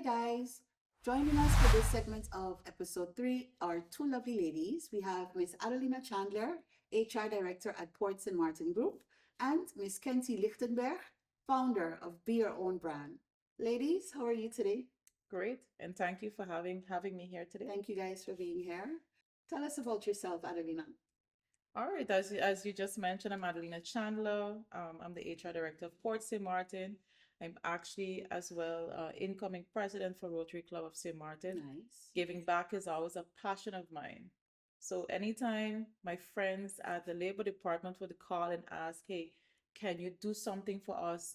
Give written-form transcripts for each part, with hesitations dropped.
guys. Joining us for this segment of episode 3 are two lovely ladies. We have Miss Adelina Chandler, HR Director at Port St. Martin Group, and Miss Kenty Lichtenberg, founder of Be Your Own Brand. Ladies, how are you today? Great, and thank you for having me here today. Thank you guys for being here. Tell us about yourself, Adelina. All right, as you just mentioned, I'm Adelina Chandler. I'm the HR director of Port St. Martin. I'm actually as well incoming president for Rotary Club of St. Martin. Nice. Giving back is always a passion of mine. So anytime my friends at the labor department would call and ask, "Hey, can you do something for us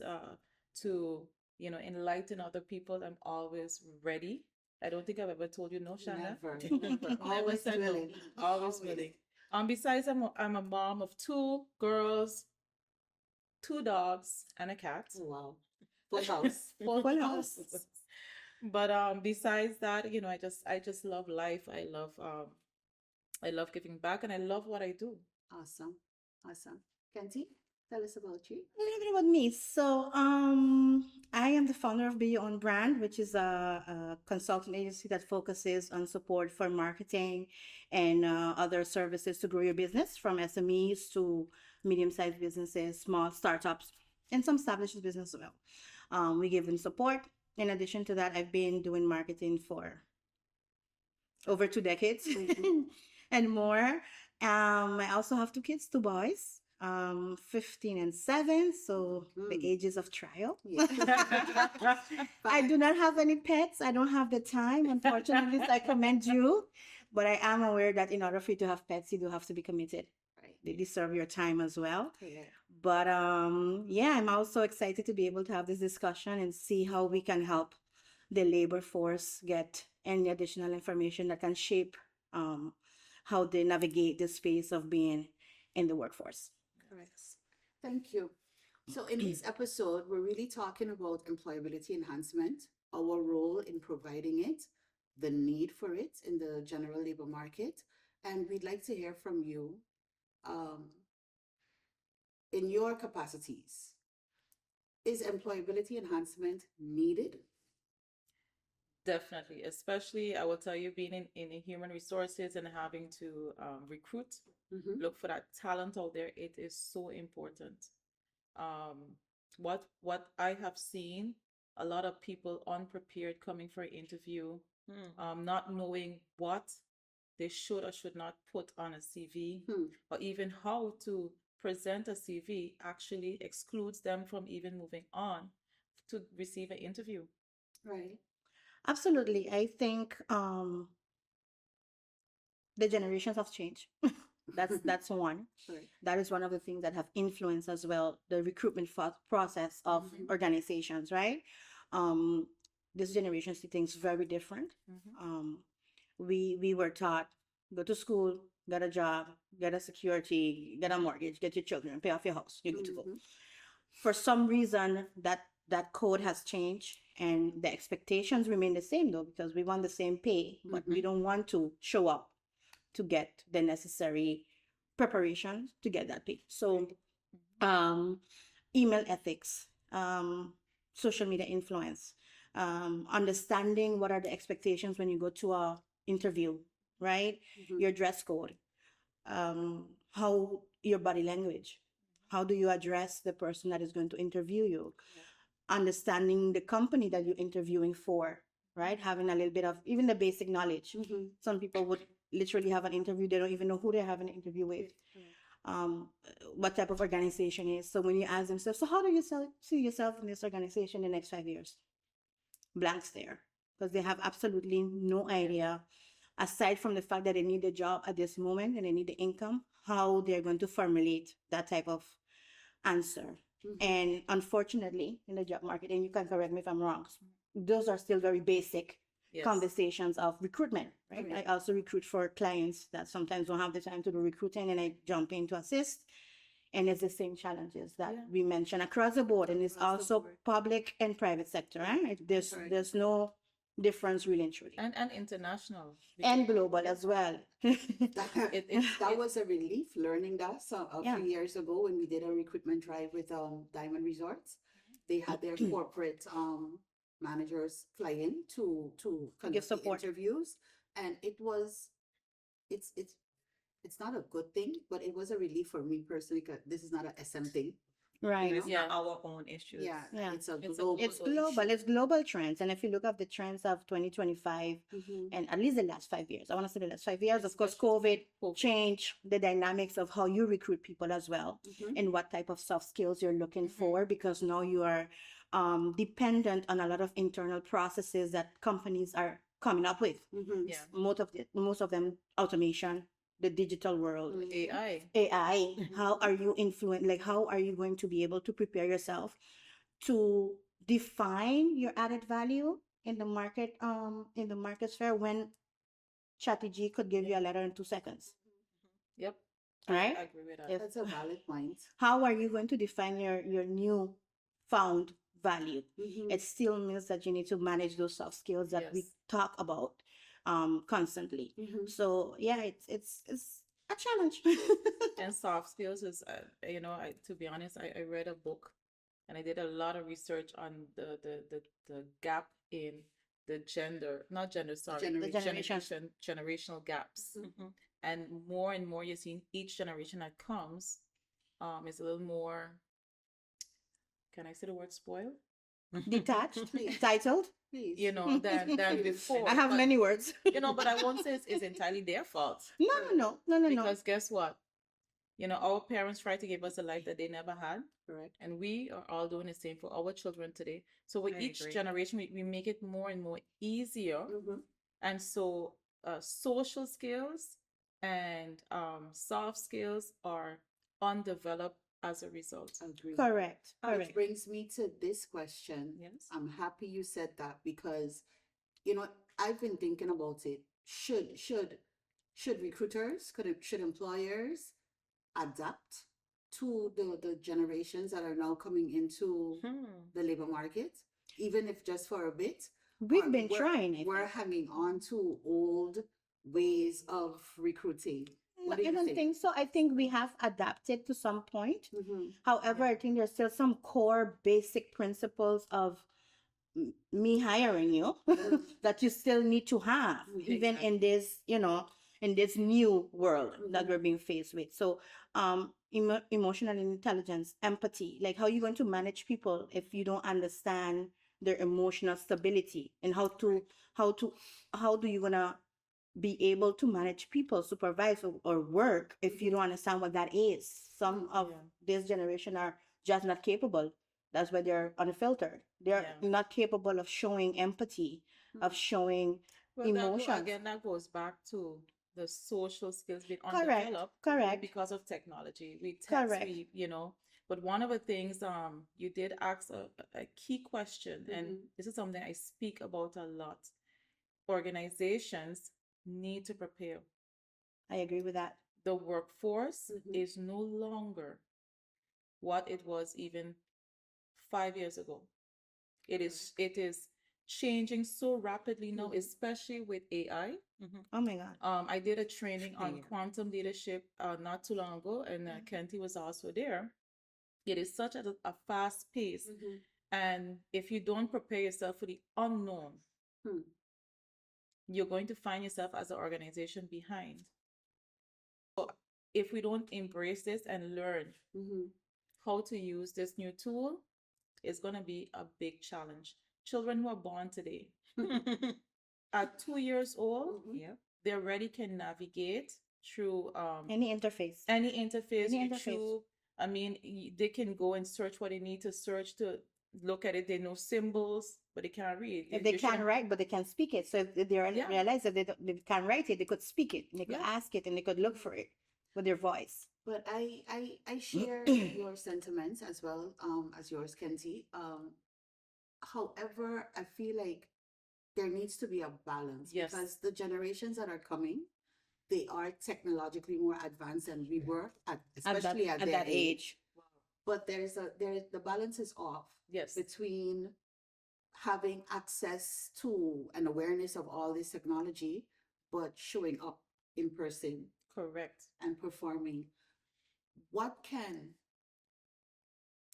to enlighten other people?" I'm always ready. I don't think I've ever told you no, Shana. Never, Never always said no. willing. Always willing. Besides, I'm a mom of two girls, two dogs, and a cat. Oh, wow. Full house. Full house. But besides that, I just love life. I love giving back, and I love what I do. Awesome. Awesome. Kenty, tell us about you. A little bit about me. I am the founder of Be Your Own Brand, which is a consulting agency that focuses on support for marketing and other services to grow your business from SMEs to medium-sized businesses, small startups, and some established business as well. We give them support. In addition to that, I've been doing marketing for over 2 decades and more. I also have two kids, two boys, 15 and 7, so the ages of trial. Yeah. I do not have any pets. I don't have the time, unfortunately, so I commend you. But I am aware that in order for you to have pets, you do have to be committed. Right. They deserve your time as well. Yeah. But yeah, I'm also excited to be able to have this discussion and see how we can help the labor force get any additional information that can shape how they navigate the space of being in the workforce. Correct. Thank you. So, in this episode, we're really talking about employability enhancement, our role in providing it, the need for it in the general labor market, and we'd like to hear from you um, in your capacities. Is employability enhancement needed? Definitely, especially I will tell you, being in human resources and having to recruit, Mm-hmm. look for that talent out there. It is so important. Um, what I have seen, a lot of people unprepared coming for an interview, not knowing what they should or should not put on a CV, Hmm. or even how to present a CV actually excludes them from even moving on to receive an interview. Right. Absolutely. I think the generations have changed. That's one. Right. That is one of the things that have influenced as well the recruitment process of Mhm. organizations, right? Um, this generation see things very different. We were taught go to school, get a job, get a security, get a mortgage, get your children, pay off your house, you're good to go. Mhm. For some reason, that code has changed, and the expectations remain the same though, because we want the same pay, but we don't want to show up to get the necessary preparation to get that pay. So, email ethics, social media influence, understanding what are the expectations when you go to a interview, right? Mhm. Your dress code, how your body language, how do you address the person that is going to interview you, understanding the company that you're interviewing for, right? Having a little bit of even the basic knowledge. Mhm. Some people would literally have an interview, they don't even know who they're having an interview with, what type of organization it is. So when you ask themselves, so how do you see yourself in this organization in the next 5 years? Blank stare, because they have absolutely no idea, aside from the fact that they need a job at this moment and they need the income, how they're going to formulate that type of answer. And unfortunately, in the job market, and you can correct me if I'm wrong, those are still very basic Yes. conversations of recruitment, right? Correct. I also recruit for clients that sometimes don't have the time to do recruiting, and I jump in to assist. And it's the same challenges that Yeah. we mentioned across the board, and it's Across the also board. public and private sector, right? Correct. There's no difference really and truly. And international. And global as well. That was a relief learning that a Yeah. few years ago when we did a recruitment drive with Diamond Resorts. They had their corporate managers fly in to To give conduct the support. interviews, and it's it's it's not a good thing, but it was a relief for me personally because this is not a SM thing. Right. know? It's Yeah. not our own issues. Yeah, Yeah. it's a It's a global It's global global. issue. It's global trends. And if you look at the trends of 2025 Mhm. and at least the last 5 years, I want to say the last 5 years, of course, Especially COVID COVID. changed the dynamics of how you recruit people as well Mhm. and what type of soft skills you're looking Mhm. for because now you are dependent on a lot of internal processes that companies are coming up with. Mhm. Yeah. Most of them automation, the digital world. Mhm. AI. AI, how are you like how are you going to be able to prepare yourself to define your added value in the market sphere when ChatGPT could give you a letter in 2 seconds, Yep. right? I agree with that. If That's a valid point. how are you going to define your new found value? Mhm. It still means that you need to manage those soft skills that we Yes. talk about constantly. Mhm. So yeah, it's a challenge. And soft skills is, to be honest, I read a book and I did a lot of research on the gap in the gender, not gender, sorry, Generation. generational gaps. Mhm. And more you're seeing each generation that comes is a little more, can I say the word spoiled? Detached, Please. entitled. Please. Than Please. before. I have But, many words. but I won't say it's entirely their fault. No. Because guess what? Our parents tried to give us a life that they never had. Correct. And we are all doing the same for our children today. So with I each agree. generation, we make it more and more easier. Mhm. And so social skills and soft skills are undeveloped as a result. Agree. Correct. Which Correct. brings me to this question. Yes. I'm happy you said that because, I've been thinking about it. Should recruiters, should employers adapt to the generations that are now coming into the labor market, even if just for a bit? We've Or been trying, I we're think. hanging on to old ways of recruiting. No, What do I you don't think so. I think we have adapted to some point. Mhm. However, I think there's still some core basic principles of me hiring you Mhm. that you still need to have, even in this, in this new world that Mhm. we're being faced with. So, emotional intelligence, empathy, like how you going to manage people if you don't understand their emotional stability and how to, how do you gonna be able to manage people, supervise or work if you don't understand what that is. Some of Yeah. this generation are just not capable. That's why they're unfiltered. They're Yeah. not capable of showing empathy, of showing Well, emotions. that goes back to the social skills being Correct. undeveloped Correct. because of technology. We text, Correct. but one of the things you did ask a key question, and Mhm. this is something I speak about a lot. Organizations need to prepare. I agree with that. The workforce Mhm. is no longer what it was even 5 years ago. It is changing so rapidly now, Mhm. especially with AI. Oh my God. I did a training on Yeah. quantum leadership not too long ago, and Kenty was also there. It is such a fast pace, Mhm. and if you don't prepare yourself for the unknown, Hmm. you're going to find yourself as an organization behind. So if we don't embrace this and learn Mhm. how to use this new tool, it's going to be a big challenge. Children who are born today, at 2 years old, Mhm. Yeah. they already can navigate through Any interface. any interface, Any interface. YouTube. I mean, they can go and search what they need to search to look at it. They know symbols, but they can't read. If they You can't shouldn't- write, but they can speak it. So if they Yeah. realize that they can't write it, they could speak it. And they could Yeah. ask it and they could look for it with their voice. But I share your sentiments as well as yours, Kenzie. However, I feel like there needs to be a balance Yes. because the generations that are coming, they are technologically more advanced than we were especially at At their that age. age. But the balance is off Yes. between having access to and awareness of all this technology, but showing up in person Correct. and performing. What can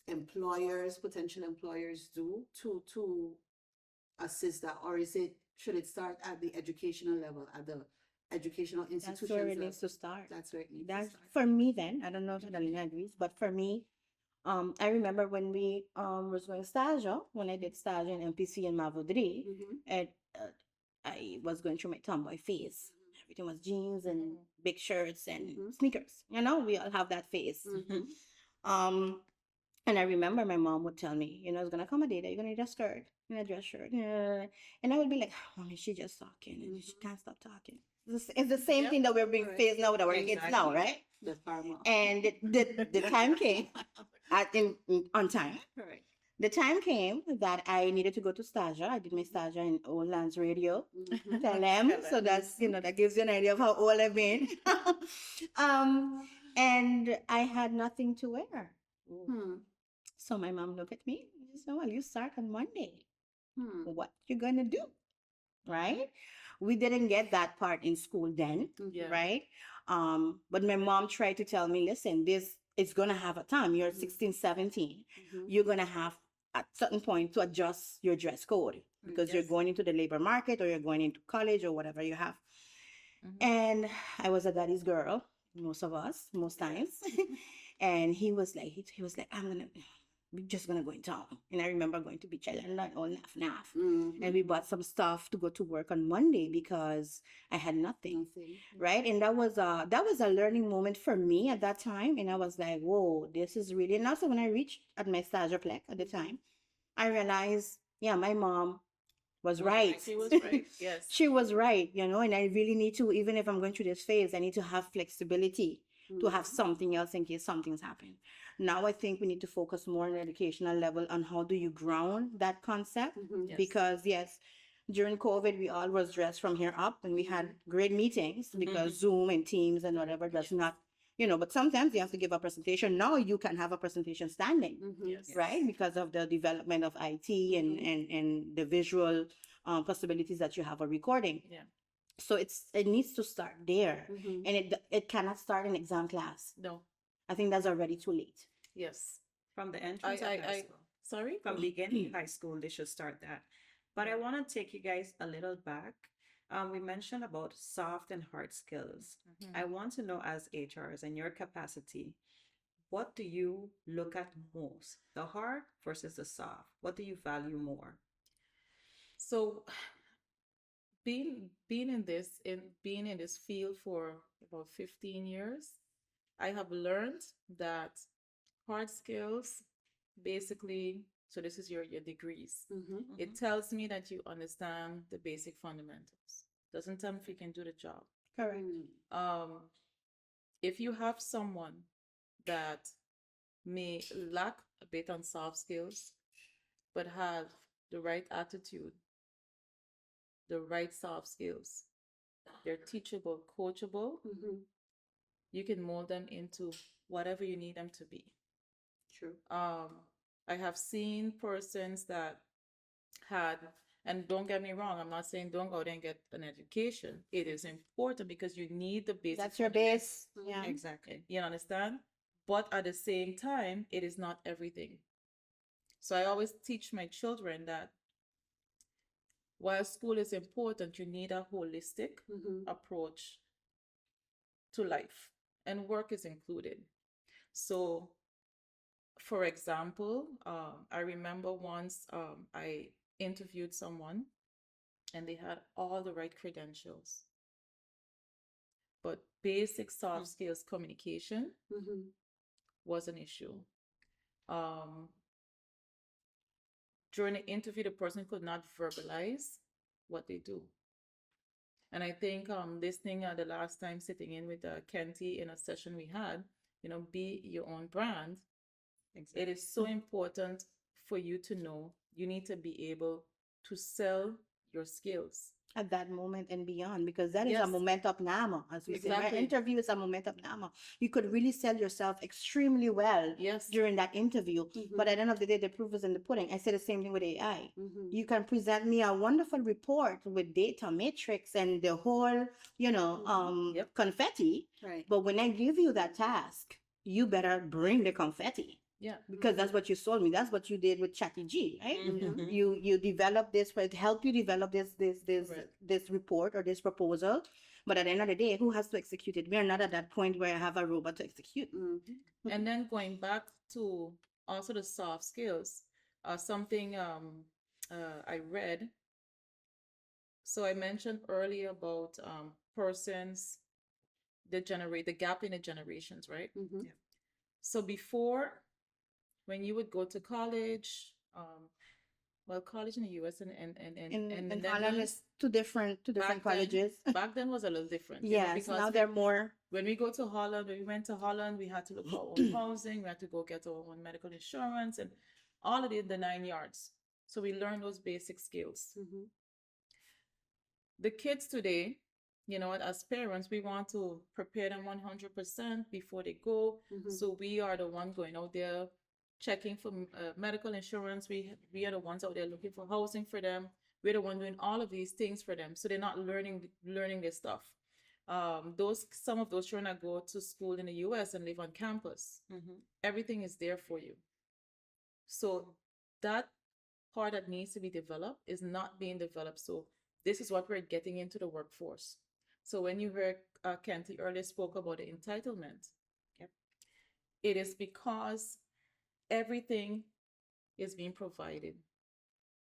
employers, potential employers do to assist that, or should it start at the educational level, at the educational That's institutions where it level? needs to start. That's where it needs to That's start. for me then. I don't know if Adelina agrees, but for me, I remember when we was going stage, when I did stage in MPC in Mavodri, Mhm. and I was going through my tomboy phase. Everything was jeans and Mhm. big shirts and Mhm. sneakers. You know, we all have that phase. Mhm. Um, and I remember my mom would tell me, you know, it's gonna come a day that you're gonna need a skirt and a dress shirt. Yeah. And I would be like, Mommy, she just talking and she Mhm. can't stop talking. It's the same Yep. thing that we're being Correct. faced now with our kids now, Exactly. right? The karma. And the time came on time. Correct. The time came that I needed to go to Stasia. I did my Stasia in Old Lands Radio. Mhm. Tell them. So Tell 'em. that's, you know, that gives you an idea of how old I've been. And I had nothing to wear. Hmm. So my mom looked at me and said, well, you start on Monday. Hmm. What you gonna do? Right? We didn't get that part in school then, Yeah. right? But my mom tried to tell me, listen, this it's gonna have a time. You're Mhm. 16, 17. Mhm. You're gonna have at certain point to adjust your dress code because you're Yes. going into the labor market or you're going into college or whatever you have. Mhm. And I was a daddy's girl, most of us, most times. And he was like, we're just gonna go in town. And I remember going to Beach Island and all naff. Mhm. And we bought some stuff to go to work on Monday because I had nothing. Nothing. Right. And that was a learning moment for me at that time. And I was like, whoa, this is really, and also when I reached at my stageplex at the time, I realized, yeah, my mom was right. She was right. Yes. She was right, you know, and I really need to, even if I'm going through this phase, I need to have flexibility to have something else in case something's happened. Now I think we need to focus more on the educational level on how do you ground that concept. Mhm. Yes. Because yes, during COVID we all was dressed from here up and we had great meetings because Zoom and Teams and whatever does not, you know, but sometimes you have to give a presentation. Now you can have a presentation standing, Mhm. Yes. right? Because of the development of IT and the visual possibilities that you have a recording. Yeah. So it needs to start there, Mhm. and it cannot start in exam class. No. I think that's already too late. Yes. From the entrance of high school. Sorry. From beginning high school, they should start that. But I want to take you guys a little back. We mentioned about soft and hard skills. Mhm. I want to know, as HRs in your capacity, what do you look at most? The hard versus the soft? What do you value more? So being in this field for about 15 years, I have learned that hard skills basically, so this is your degrees. Mhm. It tells me that you understand the basic fundamentals. Doesn't tell me if you can do the job. Correct. If you have someone that may lack a bit on soft skills, but have the right attitude, the right soft skills, they're teachable, coachable, Mhm. you can mold them into whatever you need them to be. True. I have seen persons that had, and don't get me wrong, I'm not saying don't go there and get an education. It is important because you need the basic. That's your fundamentals. base. Yeah. Exactly. You understand? But at the same time, it is not everything. So I always teach my children that while school is important, you need a holistic Mhm. approach to life, and work is included. So, for example, I remember once I interviewed someone and they had all the right credentials, but basic soft skills communication Mhm. was an issue. Um, during the interview, the person could not verbalize what they do. And I think listening the last time sitting in with Kenty in a session we had, be your own brand. It is so important for you to know you need to be able to sell your skills. At that moment and beyond, because that is a Yes. momentopname, as we say. Right? Exactly. Interview is a momentopname. You could really sell yourself extremely well Yes. during that interview. But at the end of the day, the proof is in the pudding. I say the same thing with AI. Mhm. You can present me a wonderful report with data matrix and the whole, Yep. confetti. Right. But when I give you that task, you better bring the confetti. Yeah. because that's what you sold me. That's what you did with Chatty G, right? Mhm. You develop this, but it helped you develop Correct. this report or this proposal. But at the end of the day, who has to execute it? We are not at that point where I have a robot to execute. And then going back to also the soft skills, something I read. So I mentioned earlier about persons that generate the gap in the generations, right? Mhm. So before, when you would go to college, well, college in the US and the In Holland, Netherlands, it's two different colleges. back then was a little different, Yes, now because they're more. when we go to Holland, when we went to Holland, we had to look for our own housing, we had to go get our own medical insurance, and all of the 9 yards. So we learned those basic skills. Mhm. The kids today, as parents, we want to prepare them 100% before they go. Mhm. So we are the one going out there checking for medical insurance. We are the ones out there looking for housing for them. We're the one doing all of these things for them, so they're not learning this stuff. Those Some of those children that go to school in the U.S. and live on campus, Mhm. everything is there for you. So that part that needs to be developed is not being developed. So this is what we're getting into the workforce. So when you heard Kenty earlier spoke about the entitlement, Yep. it is because everything is being provided.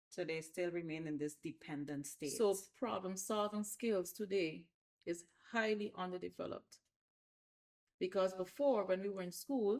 So they still remain in this dependent state. So problem solving skills today is highly underdeveloped. Because before, when we were in school,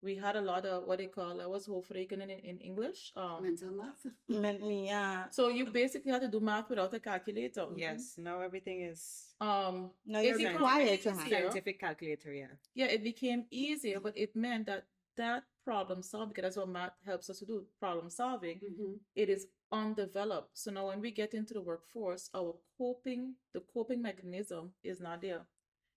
we had a lot of what they call, I was hopefully in English. Mental math. Yeah. So you basically had to do math without a calculator. Yes, now everything is Um, Now it you're became required to have. easier. scientific calculator, yeah. Yeah, it became easier, but it meant that problem solving, because that's what math helps us to do, problem solving, Mhm. it is undeveloped. So now when we get into the workforce, the coping mechanism is not there.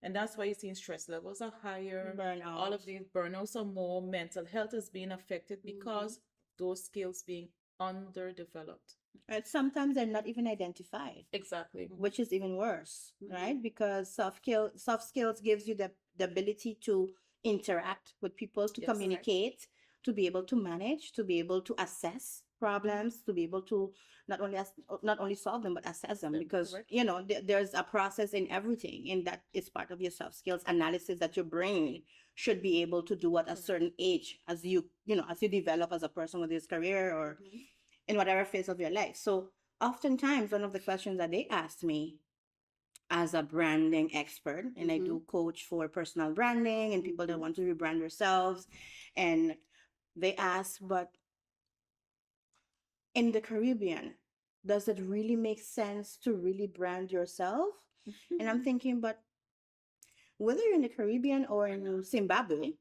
And that's why you're seeing stress levels are higher. Burnout. All of these burnouts are more. Mental health is being affected because those skills being underdeveloped. Right? Sometimes they're not even identified, Exactly. which is even worse, Mhm. right? Because soft skills gives you the ability to interact with people, to Yes. communicate, to be able to manage, to be able to assess problems, to be able to not only solve them but assess them. Because Correct. there's a process in everything, and that is part of your soft skills analysis that your brain should be able to do at a certain age as as you develop as a person with this career or in whatever phase of your life. So oftentimes one of the questions that they asked me as a branding expert, and I do coach for personal branding and people that want to rebrand themselves, and they ask, but in the Caribbean, does it really make sense to really brand yourself? And I'm thinking, but whether you're in the Caribbean or in Zimbabwe,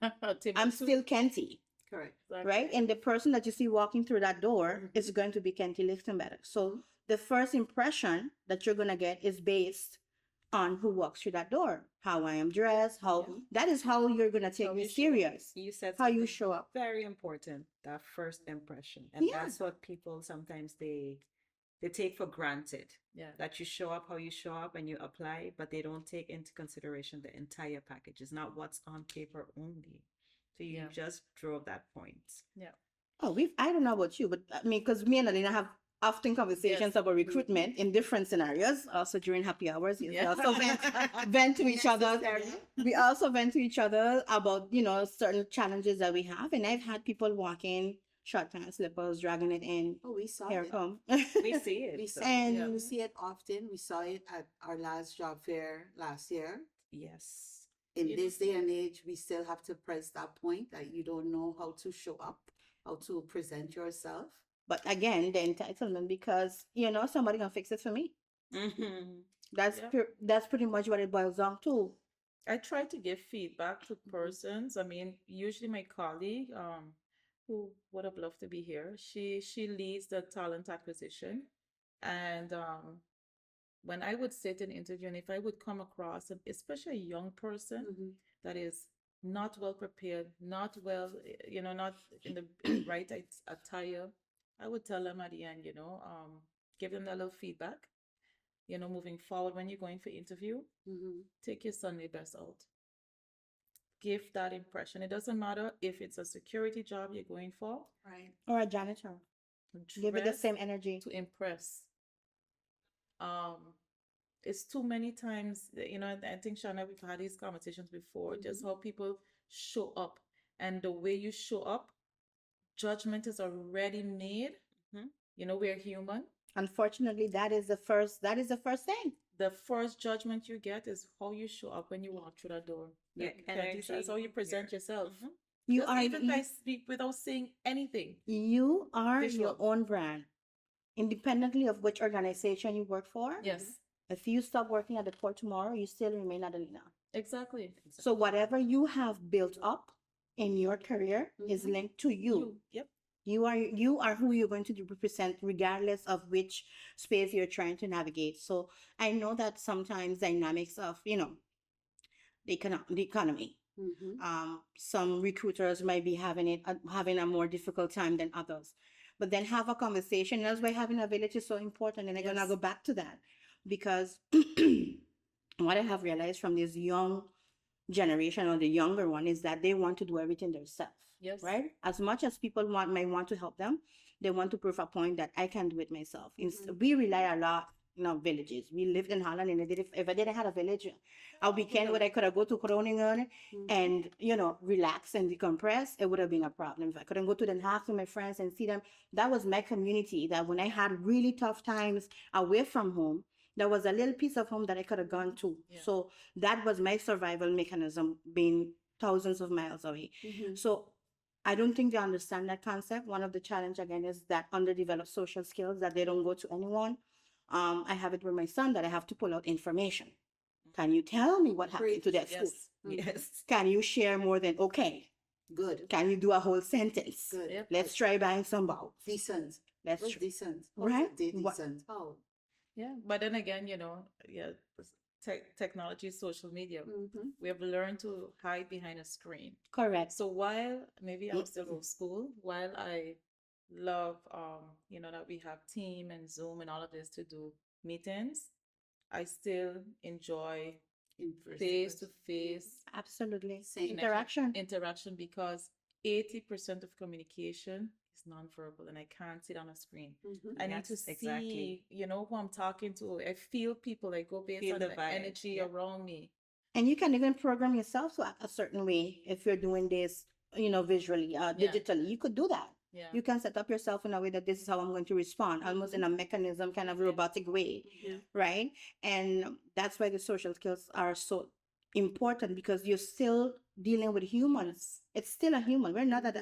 I'm Timbuktu. still Kenty. Correct. Exactly. Right? And the person that you see walking through that door is going to be Kenty Lichtenberg. So the first impression that you're gonna get is based on who walks through that door, how I am dressed, how that is how you're gonna take How me you show up. serious. You said How you something show up. very important, that first impression. And Yeah. that's what people sometimes they take for granted. Yeah. That you show up how you show up and you apply, but they don't take into consideration the entire package. It's not what's on paper only. So you Yeah. just drove that point. Yeah. Oh, I don't know about you, but I mean, because me and Alina have often conversations Yes. about recruitment in different scenarios, also during happy hours. We Yeah. also vent to each other. We also vent to each other about, certain challenges that we have. And I've had people walking short pants, slippers, dragging it in. Oh, we saw Here it. come. We see it. We so- saw And- it. We see it often. We saw it at our last job fair last year. Yes. In You this day and age, we still have to press that point that you don't know how to show up, how to present yourself. But again, the entitlement, because, somebody can fix it for me. Mhm. That's Yeah. that's pretty much what it boils down to. I try to give feedback to persons. I mean, usually my colleague, who would have loved to be here, she leads the talent acquisition, and when I would sit and interview, and if I would come across, especially a young person that is not well prepared, not well, not in the right attire, I would tell them at the end, give them that little feedback. Moving forward, when you're going for interview, take your Sunday best out. give that impression. It doesn't matter if it's a security job you're going for. Right. Or a janitor. Give it the Dress same energy. to impress. Um, it's too many times, I think Shana, we've had these conversations before, just how people show up and the way you show up, judgment is already made. Mhm. We're human. Unfortunately, that is the first thing. The first judgment you get is how you show up when you walk through that door. Your Like Kenty says, how you energy, present your yourself. You Just are even by speak without saying anything. you are your Visual. own brand, independently of which organization you work for. Yes, If you stop working at the port tomorrow, you still remain Adelina. exactly. So whatever you have built up in your career is linked to you. Yep. You are who you're going to represent regardless of which space you're trying to navigate. So I know that sometimes dynamics of, the economy. Some recruiters might be having a more difficult time than others. But then have a conversation. That's why having a village is so important. And I'm gonna Yes. go back to that because what I have realized from this young generation or the younger one is that they want to do everything themselves. Yes. Right? As much as people might want to help them, they want to prove a point that I can do it myself. We rely a lot in our villages. We lived in Holland, and if I didn't have a village, a weekend where I could have go to Groningen and relax and decompress, it would have been a problem. If I couldn't go to Den Haag to my friends and see them, that was my community. That when I had really tough times away from home, there was a little piece of home that I could have gone to. Yeah. So that was my survival mechanism, being thousands of miles away. So I don't think they understand that concept. One of the challenge again is that underdeveloped social skills that they don't go to anyone. I have it with my son that I have to pull out information. Can you tell me what happened to that school? Yes. Yes. Can you share more than okay? Good. Can you do a whole sentence? Good. Yep. Let's try buying some bulbs. Decent. Let's What's try. decent? Right? What- Decent. Oh. Yeah. But then again, technology, social media, we have learned to hide behind a screen. Correct. So while maybe I'm still old school, while I love that we have team and Zoom and all of this to do meetings, I still enjoy In person. face to face Absolutely. Same. Interaction. because 80% of communication is nonverbal and I can't sit on a screen. I need to Yes, see, exactly. who I'm talking to. I feel people. I go based Feel on the the vibe, energy yeah. around me. And you can even program yourself to act a certain way if you're doing this, visually, digitally. You could do that. Yeah. You can set up yourself in a way that this is how I'm going to respond, almost in a mechanism, kind of robotic way, right? And that's why the social skills are so important because you're still dealing with humans. It's still a human. We're not at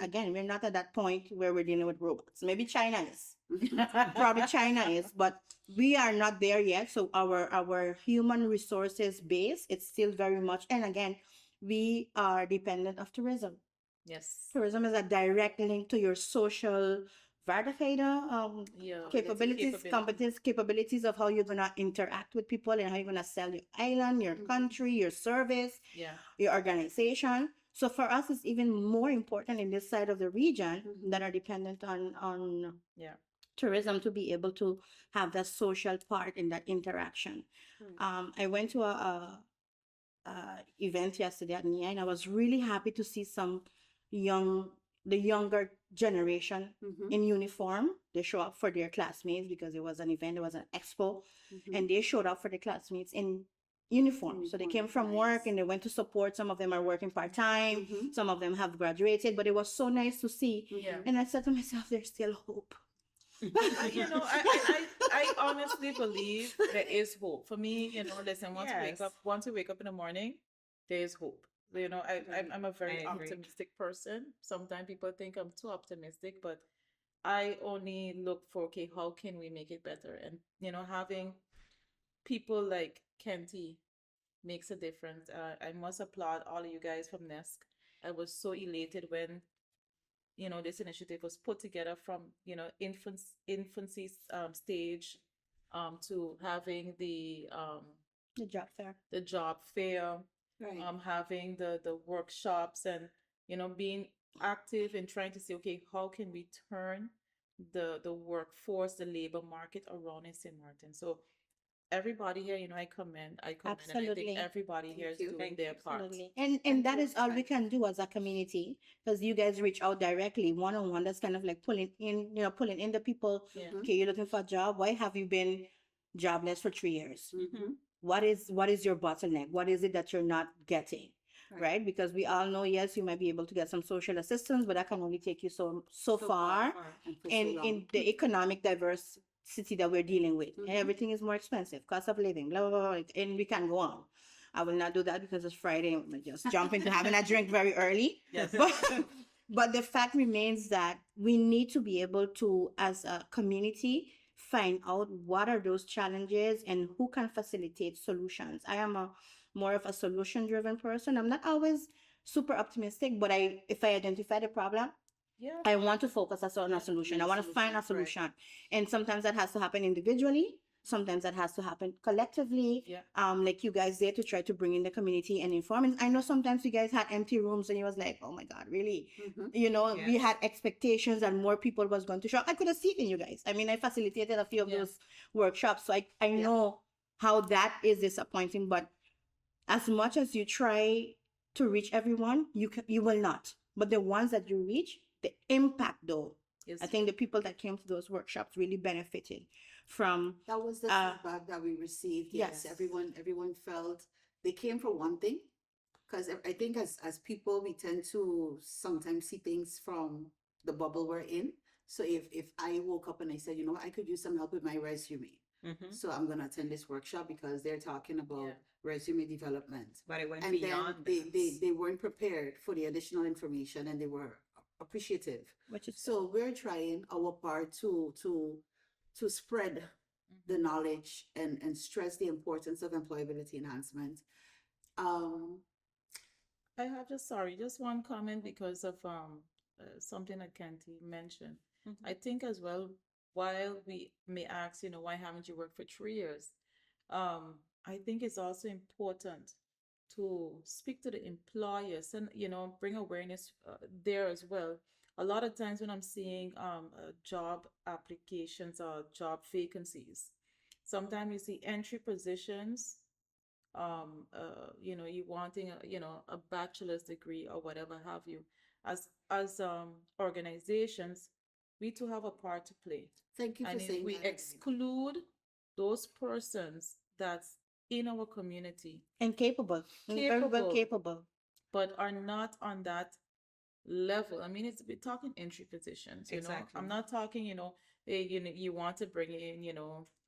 that point where we're dealing with robots. Maybe China is. Probably China is, but we are not there yet. So our human resources base, it's still very much, and again, we are dependent of tourism. Yes. Tourism is a direct link to your social vaardigheden, Yeah. capabilities of how you're gonna interact with people and how you're gonna sell your island, your country, your service, Yeah. your organization. So for us, it's even more important in this side of the region that are dependent on Yeah. tourism to be able to have that social part in that interaction. I went to a event yesterday at NIA, and I was really happy to see the younger generation in uniform. They show up for their classmates because it was an event, it was an expo, and they showed up for their classmates in uniform. So they came from work and they went to support. Some of them are working part-time, some of them have graduated, but it was so nice to see. Yeah. And I said to myself, there's still hope. I honestly believe there is hope. For me, listen, Yes. once we wake up in the morning, there is hope. I'm a very I agree. optimistic person. Sometimes people think I'm too optimistic, but I only look for, okay, how can we make it better? And, having people like Kenty makes a difference. I must applaud all of you guys from NESC. I was so elated when this initiative was put together from infancy stage to having the job fair. job fair, Right. having the workshops and being active and trying to see, okay, how can we turn the workforce, the labor market around in St. Martin. So everybody here, I commend, and I think Absolutely. everybody here is Thank you. doing Thank their you. part. Absolutely. And Thank that you. is all we Right. can do as a community, because you guys reach out directly one on one. That's kind of like pulling in the people. Yeah. Okay, you're looking for a job. Why have you been jobless for 3 years? Mhm. What is your bottleneck? What is it that you're not getting? Right. Right? Because we all know, yes, you might be able to get some social assistance, but that can only take you so far And for so in long. the economic diversity that we're dealing with. Mhm. Everything is more expensive, cost of living, blah blah blah, and we can go on. I will not do that because it's Friday. I'm just jump into having a drink very early. Yes. But the fact remains that we need to be able to, as a community, find out what are those challenges and who can facilitate solutions. I am a more of a solution driven person. I'm not always super optimistic, but if I identify the problem, Yeah. I want to focus on a solution. I want to find a Solution, right. solution. And sometimes that has to happen individually. Sometimes that has to happen collectively. Yeah. Like you guys there to try to bring in the community and inform. And I know sometimes you guys had empty rooms and you was like, oh my God, really? Mhm. We Yes. had expectations that more people was going to show up. I could have seen it in you guys. I mean, I facilitated a few of Yeah. those workshops. So I know how that is disappointing, but as much as you try to reach everyone, you will not. But the ones that you reach, the impact though, Is I think the people that came to those workshops really benefited from. That was the Uh, feedback that we received. Yes, yes. everyone felt they came for one thing, because I think as people we tend to sometimes see things from the bubble we're in. So if I woke up and I said, I could use some help with my resume, Mhm. so I'm gonna attend this workshop because they're talking about Yeah. resume development. But it went And then beyond they weren't prepared for the additional information, and they were appreciative. Which is So we're trying our part to spread the knowledge and stress the importance of employability enhancement. Um, I have just one comment because of something that Kenty mentioned. Mhm. I think as well, while we may ask, why haven't you worked for 3 years? I think it's also important to speak to the employers and, bring awareness there as well. A lot of times when I'm seeing job applications or job vacancies, sometimes you see entry positions, you wanting a bachelor's degree or whatever have you. As organizations, we too have a part to play. Thank you for And if saying we that, Adelina. exclude those persons that's in our community and capable, and very well Capable. capable. but are not on that level. I mean, we're talking entry positions, Exactly. I'm not talking, hey, you want to bring in,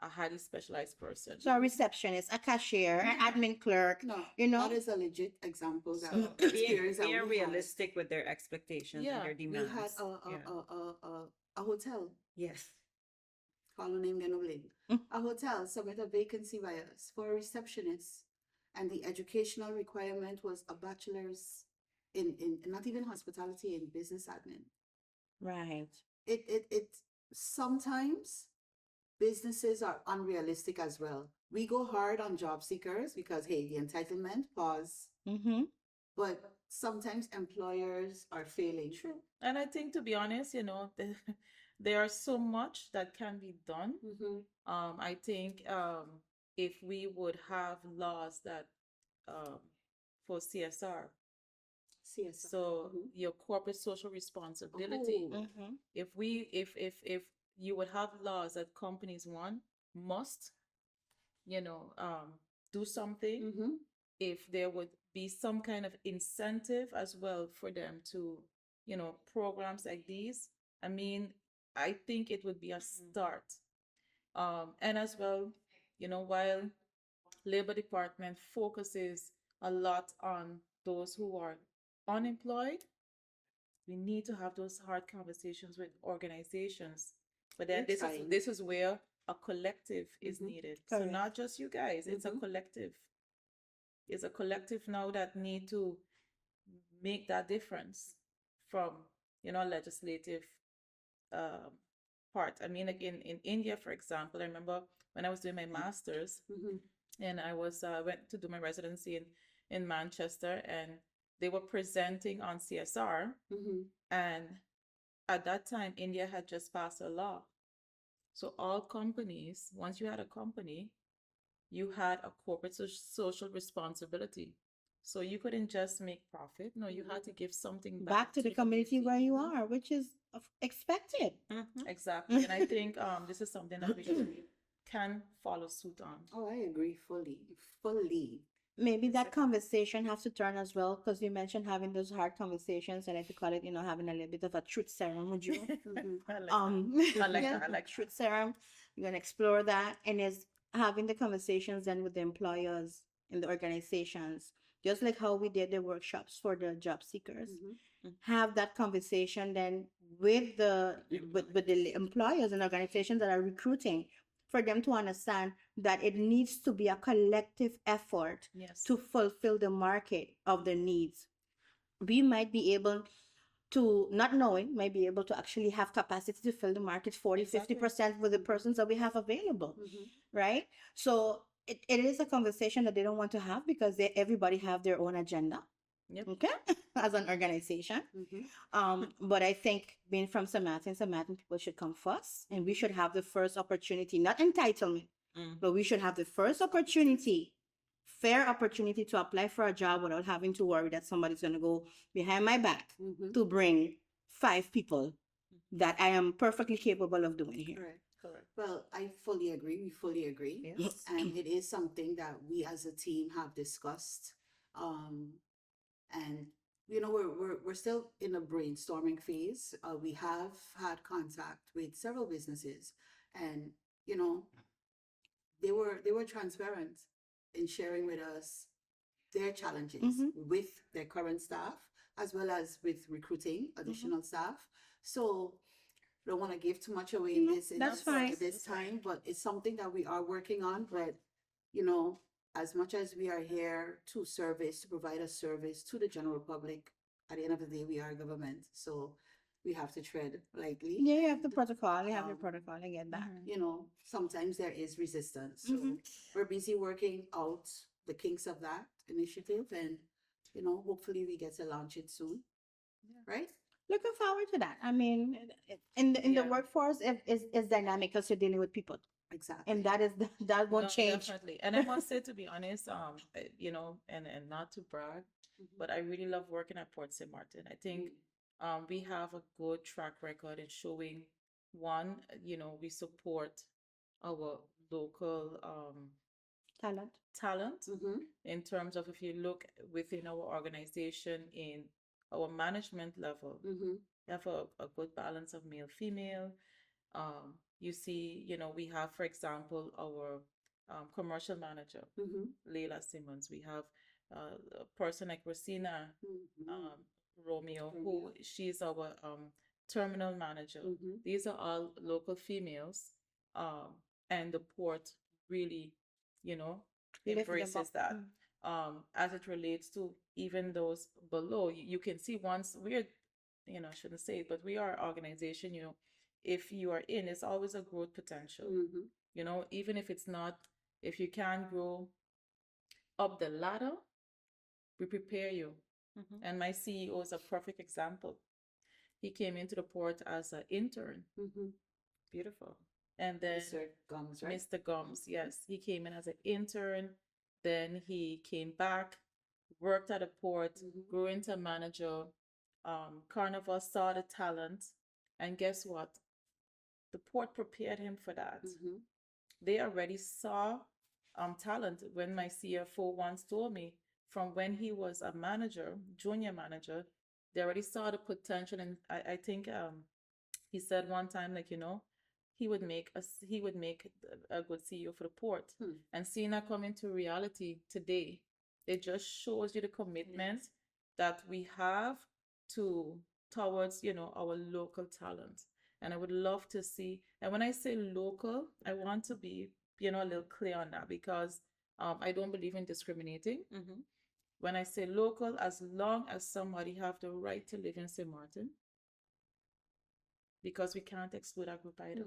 a highly specialized person. So a receptionist, a cashier, an admin clerk, No, you know. that is a legit example that So, Being, experience that being we had. realistic with their expectations Yeah, and their We demands. had Yeah. a hotel, Yes. call her name Genolin. Mm. A hotel submit a vacancy by us for a receptionist, and the educational requirement was a bachelor's in not even hospitality, in business admin. Right. It sometimes businesses are unrealistic as well. We go hard on job seekers because hey, the entitlement pause, Mm-hmm. but sometimes employers are failing. true. And I think, to be honest, there are so much that can be done. Mhm. I think if we would have laws that um, for CSR, CSR. so Mhm. your corporate social responsibility, Oh. Mm-hmm. if you would have laws that companies, one, must, do something, Mhm. if there would be some kind of incentive as well for them to, programs like these, I mean, I think it would be a start. And as well, while Labor Department focuses a lot on those who are unemployed, we need to have those hard conversations with organizations. But then We're this is trying. this is where a collective is Mhm. needed. So Correct. not just you guys, it's a Mhm. collective. It's a collective now that need to make that difference from, legislative um, part. I mean, like in India, for example, I remember when I was doing my master's, Mhm. and I was went to do my residency in Manchester, and they were presenting on CSR, Mhm. and at that time India had just passed a law. So all companies, once you had a company, you had a corporate social responsibility. So you couldn't just make profit. No, you had to give something Back to the community where you are, which is expected. Mhm. Exactly. And I think this is something that we can follow suit on. Oh, I agree fully. Fully. Maybe that conversation has to turn as well, because you mentioned having those hard conversations. I like to call it, having a little bit of a truth serum with you. I like I like yeah, that. I like truth serum. We're gonna explore that, and is having the conversations then with the employers in the organizations, just like how we did the workshops for the job seekers. Have that conversation then with with the employers and organizations that are recruiting, for them to understand that it needs to be a collective effort Yes. to fulfill the market of the needs. We might be able to, not knowing, might be able to actually have capacity to fill the market 40, Exactly. 50% with the persons that we have available, right? So it is a conversation that they don't want to have, because everybody have their own agenda. Yep. Okay, as an organization. But I think, being from Samaritan people should come first, and we should have the first opportunity, not entitlement, but we should have the first opportunity, fair opportunity, to apply for a job without having to worry that somebody's going to go behind my back to bring 5 people that I am perfectly capable of doing here. Correct. Correct. Well, I fully agree. We fully agree. Yes. And it is something that we as a team have discussed. And we're still in a brainstorming phase. We have had contact with several businesses, and you know they were transparent in sharing with us their challenges with their current staff, as well as with recruiting additional staff. So don't want to give too much away in That's fine. at this time, but it's something that we are working on. But you know, as much as we are here to provide a service to the general public, at the end of the day, we are government, so we have to tread lightly. Yeah, you have the protocol. You have your Um, protocol. I get that. Sometimes there is resistance. So we're busy working out the kinks of that initiative, and hopefully we get to launch it soon. Right? Looking forward to that. I mean, in the Yeah. workforce, is dynamic, because you're dealing with people, Exactly. and that won't No, change. definitely. And I must say, to be honest, and not to brag, but I really love working at Port St. Martin. I think we have a good track record in showing, one, we support our local Talent. talent in terms of, if you look within our organization in our management level, we have a good balance of male, female. You see, we have, for example, our commercial manager, Leila Simmons. We have a person like Rosina Romeo, who she's our terminal manager. These are all local females, and the port really, Lift them embraces up. that. As it relates to even those below, you can see, once we're, I shouldn't say it, but we are an organization, if you are in, it's always a growth potential. Even if it's not, if you can't grow up the ladder, we prepare you. And my CEO is a perfect example. He came into the port as an intern. Beautiful. And then Mr. Gums, right? Mr. Gums, yes, he came in as an intern. Then he came back, worked at a port, grew into a manager. Carnival saw the talent, and guess what? The port prepared him for that. They already saw talent. When my CFO once told me, from when he was a manager, junior manager, they already saw the potential. And I think he said one time, like, he would make a good CEO for the port. And seeing that come into reality today, it just shows you the commitment that we have towards our local talent. And I would love to see, and when I say local, I want to be a little clear on that, because I don't believe in discriminating. When I say local, as long as somebody have the right to live in St. Martin, because we can't exclude our group either.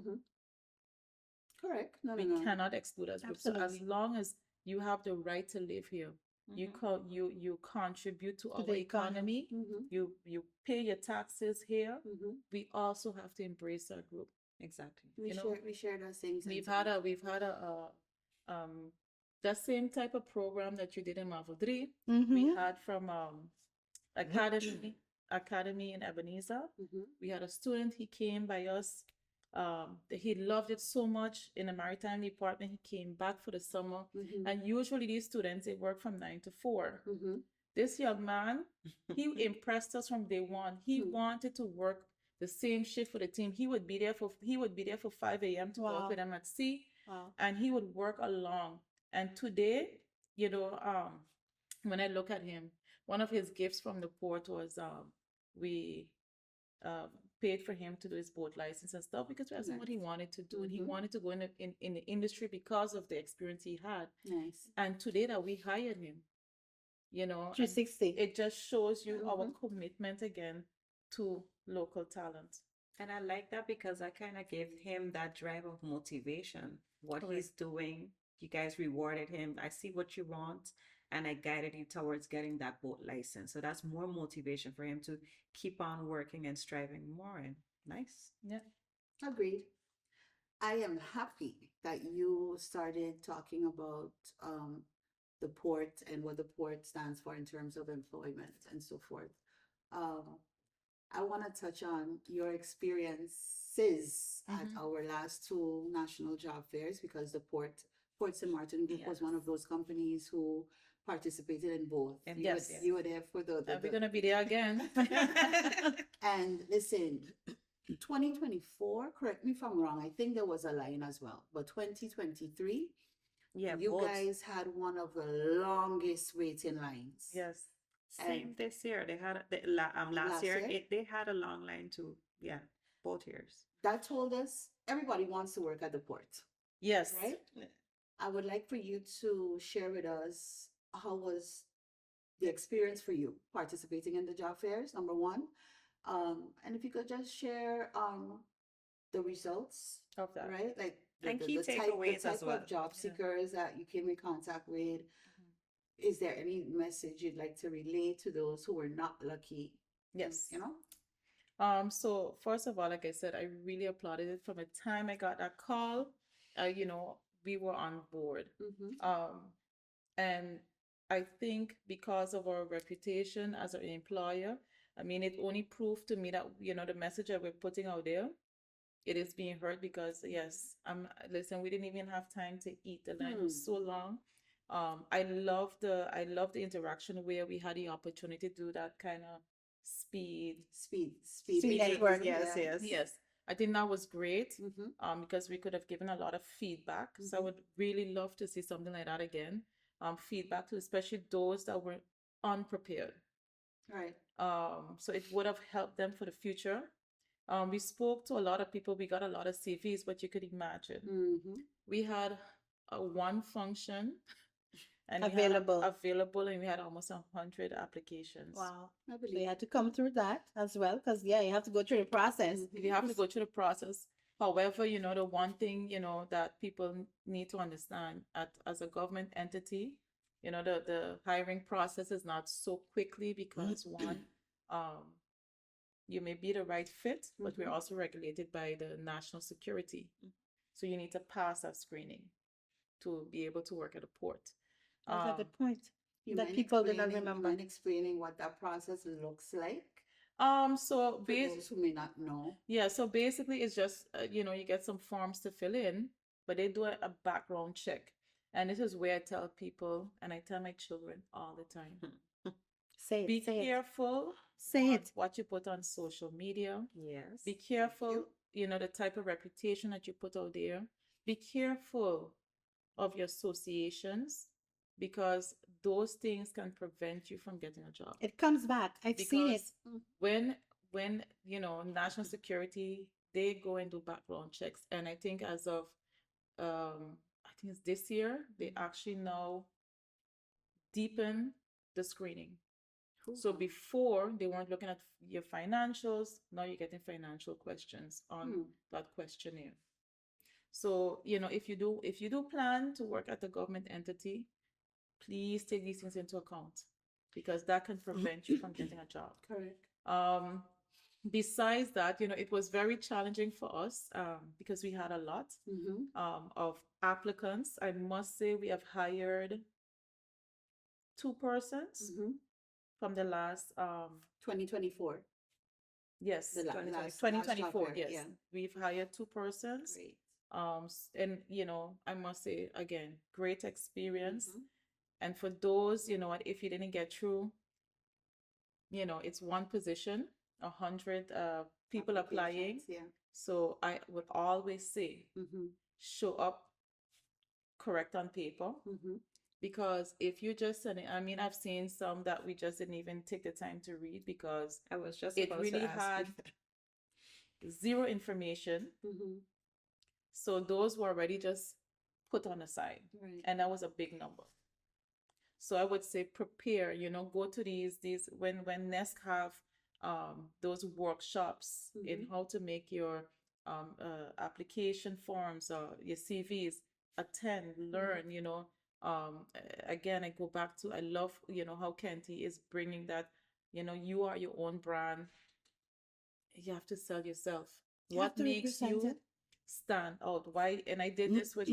Correct. No, We no, no. cannot exclude us group. So as Absolutely. long as you have the right to live here, you contribute to our the economy, Mhm. you pay your taxes here. We also have to embrace our group. Exactly. We share those same We've sentiments. had a that same type of program that you did in Mavudri, we Mm-hmm. had from Academy Academy in Ebenezer. Mhm. We had a student, he came by us. He loved it so much in the maritime department. He came back for the summer. Mhm. And usually these students, they work from 9 to 4. Mhm. This young man, he impressed us from day one. He Hmm. wanted to work the same shift for the team. He would be there for 5 a.m. to work Wow. with them at sea, Wow. and he would work along. And today, when I look at him, one of his gifts from the port was we um, paid for him to do his boat license and stuff because we asked him what he Nice. wanted to do. And he Mhm. wanted to go in the industry because of the experience he had. Nice. And today that we hired him, and 360. it just shows you our Mhm. commitment again to local talent. And I like that because I kind of gave him that drive of motivation. What he's doing, you guys rewarded him. I see what you want, and I guided you towards getting that boat license. So that's more motivation for him to keep on working and striving more. And nice. Yeah. Agreed. I am happy that you started talking about the port and what the port stands for in terms of employment and so forth. Um, I want to touch on your experiences at Mhm. our last two national job fairs because the Port St. Martin Group was one of those companies who participated in both. And yes. You were there for the We're gonna be there again. and listen, 2024, correct me if I'm wrong, I think there was a line as well, but 2023, Yeah, you both. guys had one of the longest waiting lines. Yes. Same And this year. They had last last year. year? They had a long line too. Yeah, both years. that told us everybody wants to work at the port, Yes. right? I would like for you to share with us how was the experience for you participating in the job fairs, number one. And if you could just share the results, Of that. right? Like And key takeaways as well. of job Yeah. seekers that you came in contact with. Is there any message you'd like to relay to those who were not lucky? Yes. You know? So first of all, like I said, I really applauded it from the time I got that call. We were on board. Mm-hmm. And I think because of our reputation as an employer, I mean, it only proved to me that, the message that we're putting out there, it is being heard because yes, listen, we didn't even have time to eat. The line was so long. I love the interaction where we had the opportunity to do that kind of speed. Speed network. Yes, yes. Yes, I think that was great. Mm-hmm. Because we could have given a lot of feedback. So I Mhm. would really love to see something like that again. Feedback to especially those that were unprepared. Right. So it would have helped them for the future. We spoke to a lot of people. We got a lot of CVs, but you could imagine. Mm-hmm. We had one function and Available. and we had almost 100 applications. Wow. I So believe you had to come through that as well, because you have to go through the process. You have to go through the process. However, the one thing, that people need to understand as a government entity, the hiring process is not so quickly because one, you may be the right fit, but we're Mhm. also regulated by the national security. So you need to pass that screening to be able to work at a port. That's a good point. You That mind people did not explaining- remember. You mind explaining what that process looks like So for those who may not know? yeah, so basically it's just, you get some forms to fill in, but they do a background check. And this is where I tell people, and I tell my children all the time, Say be it. Say it. careful Say it. what you put on social media. Yes. Be careful, the type of reputation that you put out there. Be careful of your associations because those things can prevent you from getting a job. It comes back. I've seen it. Because when national security, they go and do background checks, and I think as of I think it's this year, they actually now deepen the screening. So before they weren't looking at your financials, now you're getting financial questions on that questionnaire. So, if you do plan to work at a government entity, please take these things into account because that can prevent you from getting a job. Correct. Besides that, it was very challenging for us because we had a lot Mm-hmm. of applicants, I must say we have hired 2 persons Mhm. from the last 2024, yes, the last 2024, job fair. yes. Yeah, We've hired 2 persons. great. And I must say again, great experience. Mhm. And for those, what, if you didn't get through, it's one position, 100 people applying. Applications, yeah. So I would always say Mm-hmm. show up correct on paper. Mm-hmm. Because if you just send it, I mean, I've seen some that we just didn't even take the time to read because I was just it about really to ask had zero information. Mm-hmm. So those were already just put on the side. Right. And that was a big number. So I would say prepare, go to these when NESC have those workshops in how to make your application forms or your CVs, attend, learn, again, I go back to, I love, how Kenty is bringing that, you are your own brand. You have to sell yourself. You have What to makes represent you it. stand out? Why? And I did this with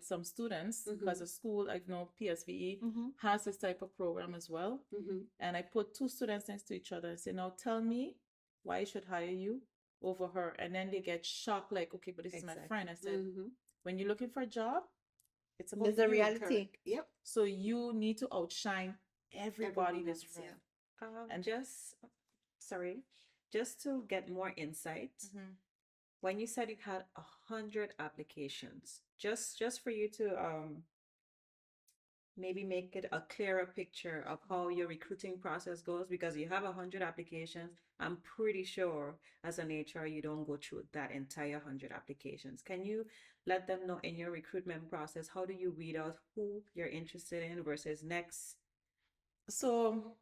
some students because the school, I know PSVE Mm-hmm. has this type of program as well. Mm-hmm. And I put 2 students next to each other and say, now tell me why I should hire you over her. And then they get shocked, like, okay, but this is my friend. I said, Mm-hmm. when you're looking for a job, it's about There's a you. reality. Correct. Yep. So you need to outshine everybody in this Everyone room. else, And just to get more insight, when you said you had 100 applications, just for you to maybe make it a clearer picture of how your recruiting process goes, because you have 100 applications. I'm pretty sure as an HR you don't go through that entire 100 applications. Can you let them know in your recruitment process, how do you weed out who you're interested in versus next? so,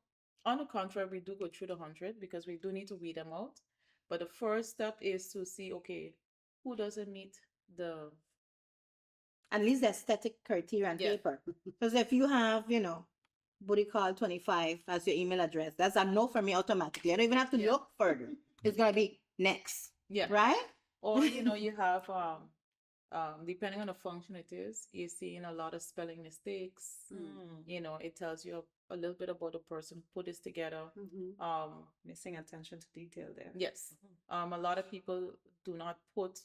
on the contrary, we do go through the 100 because we do need to weed them out. But the first step is to see, okay, who doesn't meet the At least the aesthetic criteria on Yeah. paper. Because if you have, booty call 25 as your email address, that's a no for me automatically. I don't even have to Yeah. look further. It's gonna be next. Yeah. Right? Or you have depending on the function it is, you're seeing a lot of spelling mistakes. It tells you a little bit about the person who put this together. Mm-hmm. Missing attention to detail there. Yes. A lot of people do not put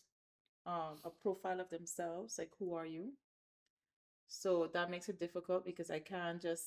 a profile of themselves, like who are you? So that makes it difficult because I can't just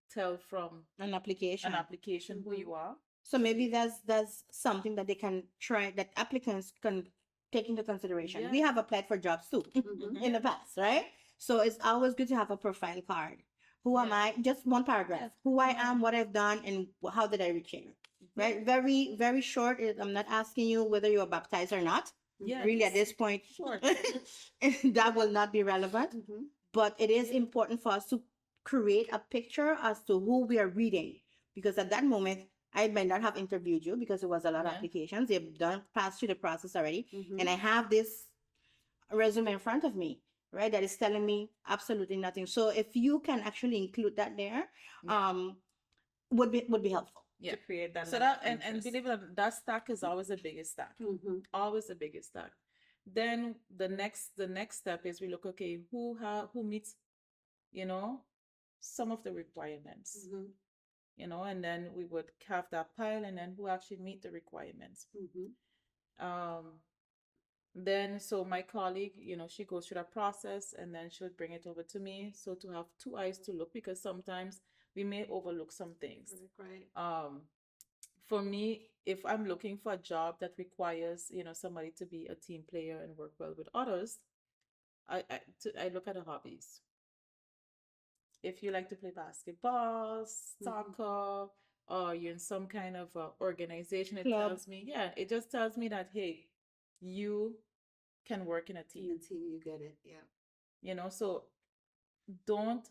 tell from An application. an application who you are. So maybe that's something that they can try, that applicants can take into consideration. We Yeah. have applied for jobs too Mm-hmm. in the past, right? So it's always good to have a profile card. Who am Yeah. I? Just one paragraph. Yes. Who I am, what I've done, and how did I reach here? Right? Very, very short. I'm not asking you whether you're baptized or not. Yeah. Really, at this point, Short. that will not be relevant. Mm-hmm. But it is important for us to create a picture as to who we are reading, because at that moment I might not have interviewed you because it was a lot of Yeah. applications. They've done passed through the process already, Mm-hmm. and I have this resume in front of me, right? That is telling me absolutely nothing. So if you can actually include that there, would be helpful. Yeah. To create that So level that of and interest. believe it or not, that stack is always the biggest stack. Mm-hmm. Always the biggest stack. Then the next step is we look, okay, who meets, some of the requirements. Mm-hmm. And then we would have that pile and then who actually meet the requirements. Mm-hmm. Then so my colleague, she goes through that process and then she would bring it over to me. So to have 2 eyes to look, because sometimes we may overlook some things. Right. For me, if I'm looking for a job that requires, somebody to be a team player and work well with others, I look at the hobbies. If you like to play basketball, soccer, or you're in some kind of organization, it Club. tells me, it just tells me that, hey, you can work in a In team. the team, you get it. Yeah. So don't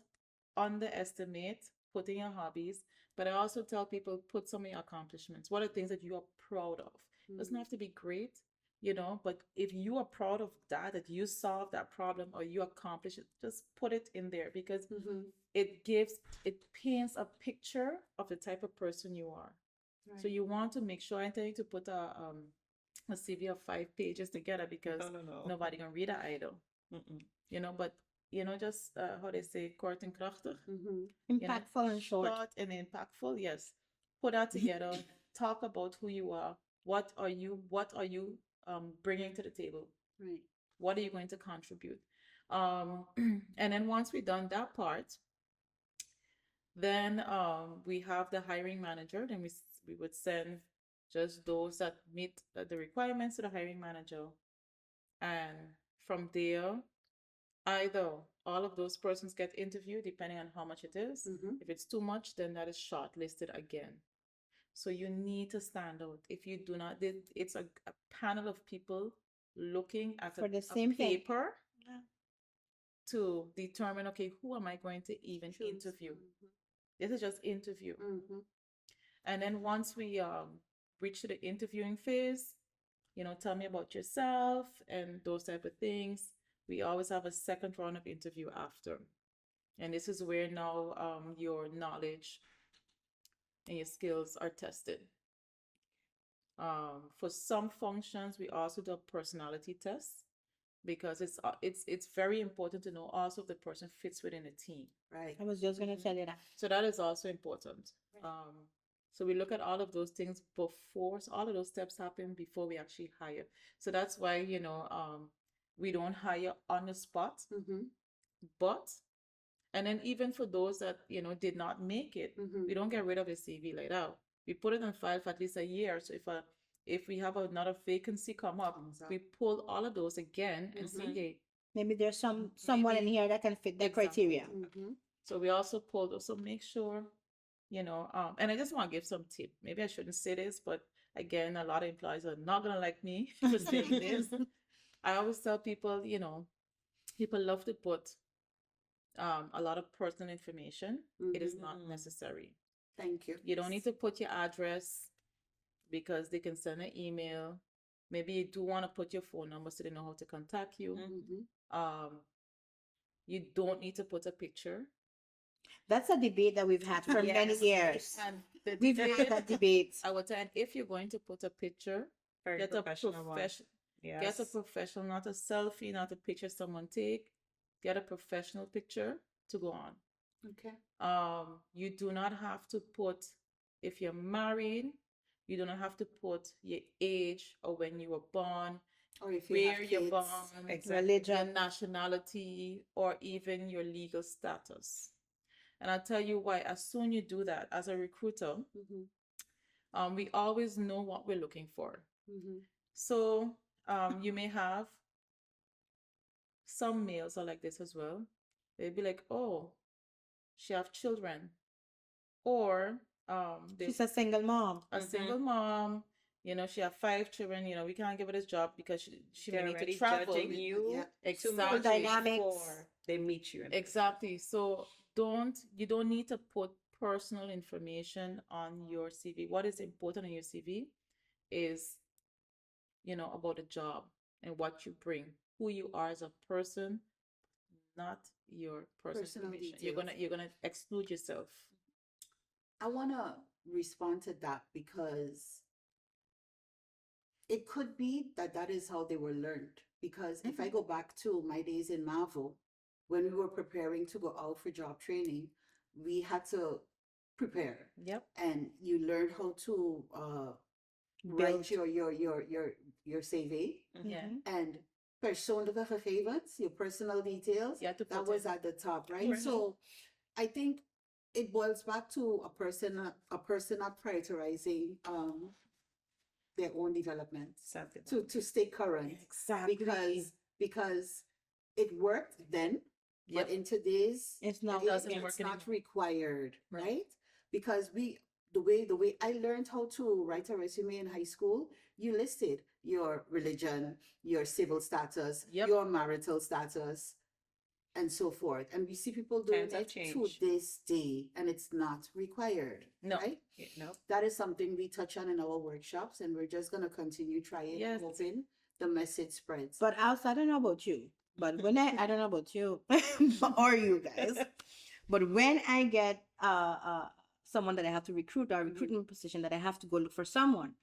underestimate putting your hobbies, but I also tell people put some of your accomplishments. What are things that you are proud of? Doesn't have to be great, but if you are proud of that you solved that problem or you accomplished it, just put it in there because Mm-hmm. it paints a picture of the type of person you are. So Right. you want to make sure, I tell you to put a CV of 5 pages together because No. nobody gonna read it either. Mm-mm. But just how they say, kort en krachtig. Mm-hmm. Impactful and short. Short and impactful. Yes, put that together. Talk about who you are. What are you? Bringing to the table? Right. What are you going to contribute? And then once we've done that part, then we have the hiring manager. Then we would send just those that meet the requirements to the hiring manager, and from there, either all of those persons get interviewed depending on how much it is. Mm-hmm. If it's too much, then that is shortlisted again. So you need to stand out. If you do not, it's a panel of people looking at For the a same thing. paper Yeah. to determine, okay, who am I going to even Choose. interview? This is just interview. Mm-hmm. And then once we reach to the interviewing phase, tell me about yourself and those type of things. We always have a second round of interview after. And this is where now your knowledge and your skills are tested. For some functions, we also do a personality test because it's very important to know also if the person fits within a team. Right. I was just gonna tell you that. So that is also important. So we look at all of those things before, so all of those steps happen before we actually hire. So that's why, we don't hire on the spot, Mm-hmm. but, and then even for those that, did not make it, Mm-hmm. we don't get rid of the CV like that. We put it on file for at least a year. So if we have another vacancy come up, we pull all of those again and see, Mhm. hey, Maybe there's someone in here that can fit the Exactly. criteria. Mm-hmm. so we also pull those. So make sure, and I just want to give some tip. Maybe I shouldn't say this, but again, a lot of employees are not gonna like me for saying this. I always tell people, people love to put a lot of personal information. It is not Mhm. necessary. Thank you. You don't need to put your address because they can send an email. Maybe you do want to put your phone number so they know how to contact you. Mm-hmm. You don't need to put a picture. That's a debate that we've had for many Yes. years. And the We've had debate, that debate. I would say, if you're going to put a picture, Very get a professional one. professional, Yes. get a professional, not a selfie, not a picture someone take. Get a professional picture to go on. Okay. You do not have to put, if you're married, you do not have to put your age or when you were born, Or if you where have you're kids. born, Exactly. your Religion. nationality, or even your legal status. And I'll tell you why. As soon you do that, as a recruiter, Mm-hmm. we always know what we're looking for. Mm-hmm. So you may have some males are like this as well. They'd be like, oh, she have children, or She's a single mom. a Mhm. single mom. She have 5 children. We can't give her this job because she may They're need to already travel. judging you Yeah. too Exactly. much Dynamics. before they meet you. Exactly. So you don't need to put personal information on your CV. What is important on your CV is, about the job and what you bring, who you are as a person, not your personal Personal information. details. You're gonna exclude yourself. I want to respond to that because it could be that is how they were learned. Because if I go back to my days in Marvel, when we were preparing to go out for job training, we had to prepare, Yep. and you learned how to write your CV Yeah. Mhm. and persoonlijke gegevens, your personal details. You have to That put was it. at the top, right? Right. So I think it boils back to a person not prioritizing their own development Something. to stay current, Exactly. because it worked then, Yep. but in today's It's not doesn't it's work not anymore. required, Right. right? Because the way I learned how to write a resume in high school, you listed your religion, your civil status, Yep. your marital status, and so forth. And we see people doing Times have it to changed. this day, and it's not required, No. right? No. That is something we touch on in our workshops, and we're just gonna continue trying Yes. and hoping the message spreads. But also, I don't know about you, but when I don't know about you or you guys, but when I get someone that I have to recruit or a recruitment position that I have to go look for someone,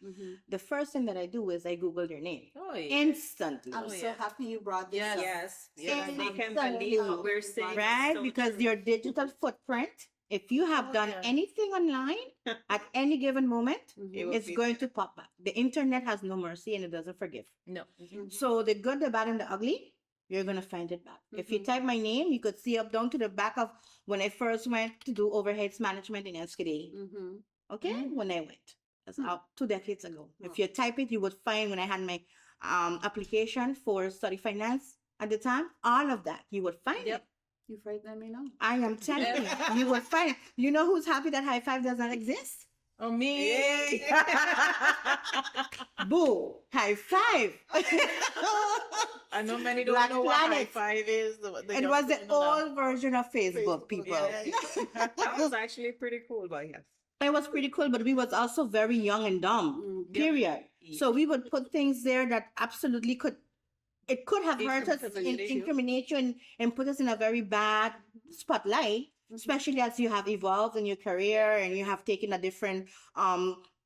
the first thing that I do is I Google their name Oh, yeah. instantly. I'm Oh, so yeah. happy you brought this Yes. up. Yes, so Yes. that they can Instantly. believe what we're saying. is Right? so Because true. your digital footprint, if you have Oh, done yeah. anything online at any given moment, It will it's be going to pop back. The internet has no mercy and it doesn't forgive. No. So the good, the bad, and the ugly, you're gonna find it back. If you type my name, you could see up down to the back of when I first went to do overheads management in NESC. Okay, when I went, that's out 2 decades ago. If you type it, you would find when I had my application for study finance at the time, all of that you would find Yep. it. You've right, let me know. I am telling you, you would find it. You know who's happy that high five does not exist? Oh, me. Boo! High five! I know many don't Black know what high Planet. five is. It was the old version of Facebook, people. that was actually pretty cool, but yes. It was pretty cool, but we was also very young and dumb. Period. So we would put things there that absolutely could have hurt us, incriminate you, and put us in a very bad spotlight. Especially as you have evolved in your career and you have taken a different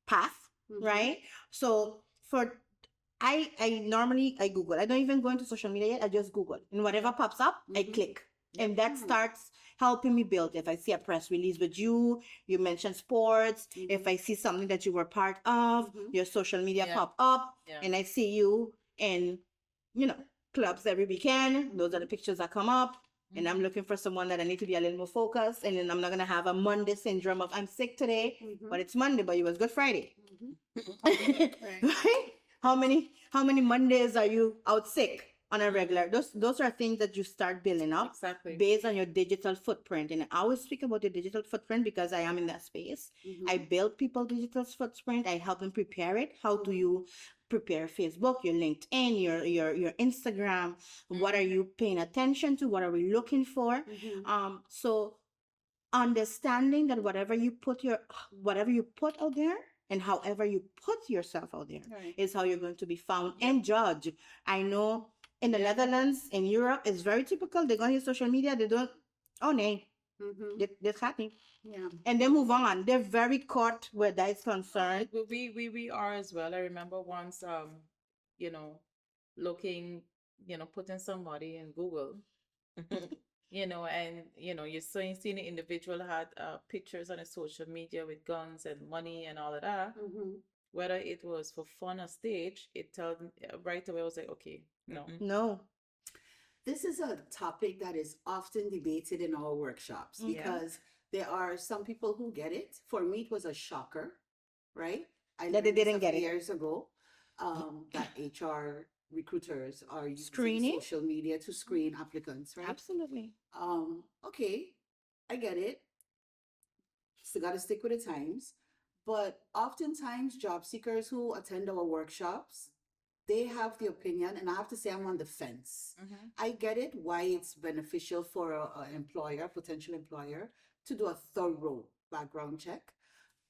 path, right? So I normally Google. I don't even go into social media yet. I just Google, and whatever pops up, I click, and that starts helping me build. If I see a press release with you mentioned sports. If I see something that you were part of, your social media pop up, and I see you in, clubs every weekend. Those are the pictures that come up. And I'm looking for someone that I need to be a little more focused. And then I'm not going to have a Monday syndrome of I'm sick today, but it's Monday, but it was Good Friday. Right? How many Mondays are you out sick on a regular? Those are things that you start building up Exactly. based on your digital footprint. And I always speak about the digital footprint because I am in that space. I build people digital footprint. I help them prepare it. How do you prepare Facebook, your LinkedIn, your Instagram? What are you paying attention to? What are we looking for? So understanding that whatever you put out there and however you put yourself out there is how you're going to be found and judged. I know in the Netherlands, in Europe, it's very typical. They go on your social media, they don't, oh, nay, that's happening. Yeah. And they move on. They're very caught where that is concerned. We are as well. I remember once, looking, putting somebody in Google, and you're seeing the individual had pictures on his social media with guns and money and all of that. Whether it was for fun or stage, it told me right away. I was like, okay, no. No. This is a topic that is often debated in our workshops because there are some people who get it. For me, it was a shocker, right? I That they learned this didn't a get few it. years ago that HR recruiters are using Screening? social media to screen applicants, right? Absolutely. Okay, I get it. Still got to stick with the times. But oftentimes, job seekers who attend our workshops, they have the opinion, and I have to say I'm on the fence. I get it why it's beneficial for an employer, potential employer, to do a thorough background check.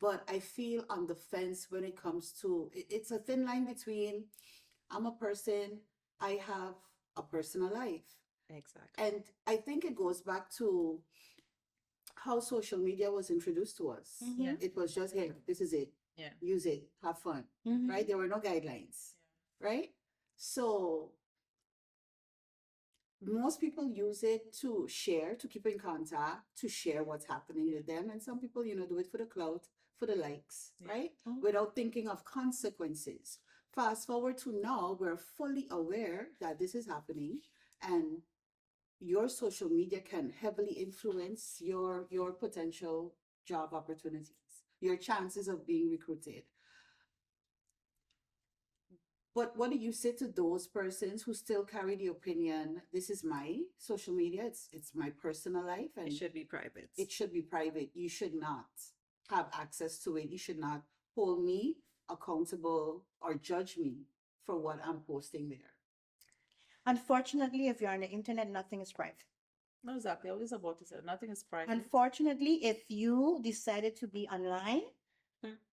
But I feel on the fence when it comes to it's a thin line between I'm a person, I have a personal life. Exactly. And I think it goes back to how social media was introduced to us. Yeah. It was just, hey, this is it. Yeah. Use it, have fun, right? There were no guidelines, right? So most people use it to share, to keep in contact, to share what's happening with them. And some people, do it for the clout, for the likes, right? Without thinking of consequences. Fast forward to now, we're fully aware that this is happening, and your social media can heavily influence your potential job opportunities, your chances of being recruited. But what do you say to those persons who still carry the opinion, this is my social media, it's my personal life, and It should be private. it should be private. You should not have access to it. You should not hold me accountable or judge me for what I'm posting there. Unfortunately, if you're on the internet, nothing is private. No, exactly. I was just about to say nothing is private. Unfortunately, if you decided to be online,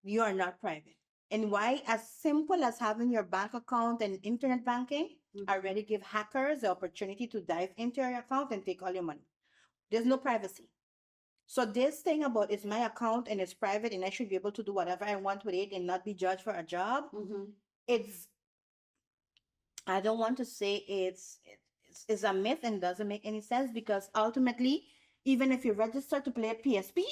you are not private. And why? As simple as having your bank account and internet banking already give hackers the opportunity to dive into your account and take all your money. There's no privacy. So this thing about it's my account and it's private and I should be able to do whatever I want with it and not be judged for a job, it's, I don't want to say it's a myth and doesn't make any sense, because ultimately, even if you register to play at PSP,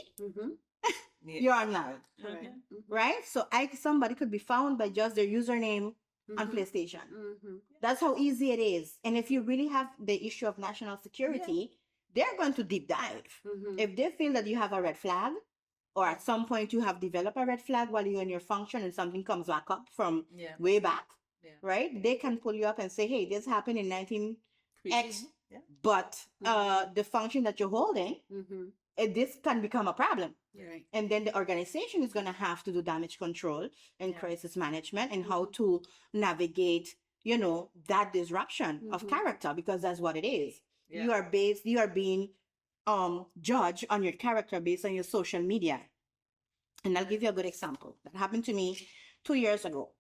Yeah. you're online, Correct. Mhm. right? So somebody could be found by just their username on PlayStation. That's how easy it is. And if you really have the issue of national security, they're going to deep dive. If they feel that you have a red flag, or at some point you have developed a red flag while you're in your function and something comes back up from Yeah. way back, Yeah. right? They can pull you up and say, hey, this happened in 19X, Yeah. but the function that you're holding, this can become a problem. Right. And then the organization is going to have to do damage control and Yeah. crisis management and how to navigate, that disruption of character, because that's what it is. Yeah. You are being judged on your character based on your social media. And I'll give you a good example that happened to me 2 years ago.